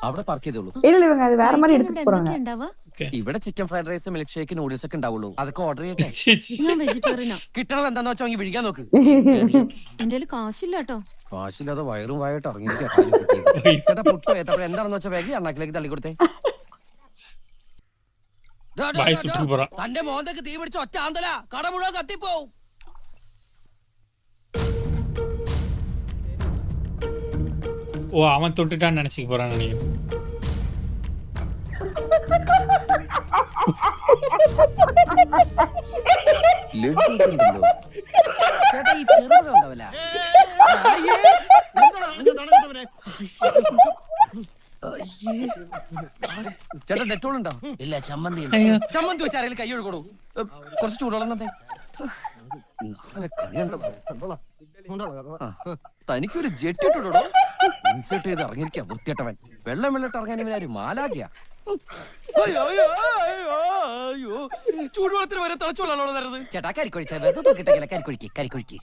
അവിടെ പാർക്ക് ചെയ്തോളൂ. இல்ல இவங்க அது வேற மாதிரி எடுத்துட்டு போறாங்க. ഇവിടെ chicken fried rice, milk shake, noodles ഒക്കെ ഉണ്ടാവുള്ളൂ. അതൊക്കെ ഓർഡർ ചെയ്യട്ടെ. ഞാൻ വെജിറ്റേറിയനാ. കിട്ടണത് എന്താന്ന് വെച്ചാൽ വിഴിക്കാൻ നോക്ക്. എന്റെ കാശില്ല കേട്ടോ. കാശില്ലാതെ വയറും വായിട്ട് ഇറങ്ങിയിരിക്കുക. ചേട്ടാ പുട്ടോ ഏത്തപ്പഴം എന്താണെന്ന് വെച്ചാൽ വേഗം അണ്ണാക്കിലേക്ക് തള്ളിക്കൊടുത്തേ. തന്റെ മോന്തക്ക് തീ പിടിച്ച ഒറ്റ ആന്തല കട മുഴുവൻ കത്തിപ്പോവും. ஓ அவன் தொட்டுட்டான்னு நினைச்சுக்க போறான் நினைக்கிறேன். ചേട്ടാ ഈ ചെറുപഴം ഉണ്ടാവില്ല. ചേട്ടാ ഡെറ്റോൾ ഉണ്ടോ? ഇല്ല. ചമ്മന്തി ചമ്മന്തി വെച്ച് ആരെങ്കിലും കൈ ഒഴുകണു. കുറച്ച് ചൂടുവെള്ളം തന്നെ. തനിക്കൊരു ജെറ്റ് ഇട്ടോ ഇൻസേർട്ട് ചെയ്ത് ഇറങ്ങിയിരിക്കാം വൃത്തിയട്ടവൻ. വെള്ളം വെള്ളിട്ട് ഇറങ്ങാൻ ഇവനാരും മാലാക്കിയ. ചൂടുവെള്ളത്തിന് വരെ തിളച്ചുകൊള്ളാണോ തരുന്നത്? ചേട്ടാ കരിക്കൊഴിച്ച വെറുതെ തൂക്കിട്ടെങ്കില കരിക്കൊഴിക്ക്.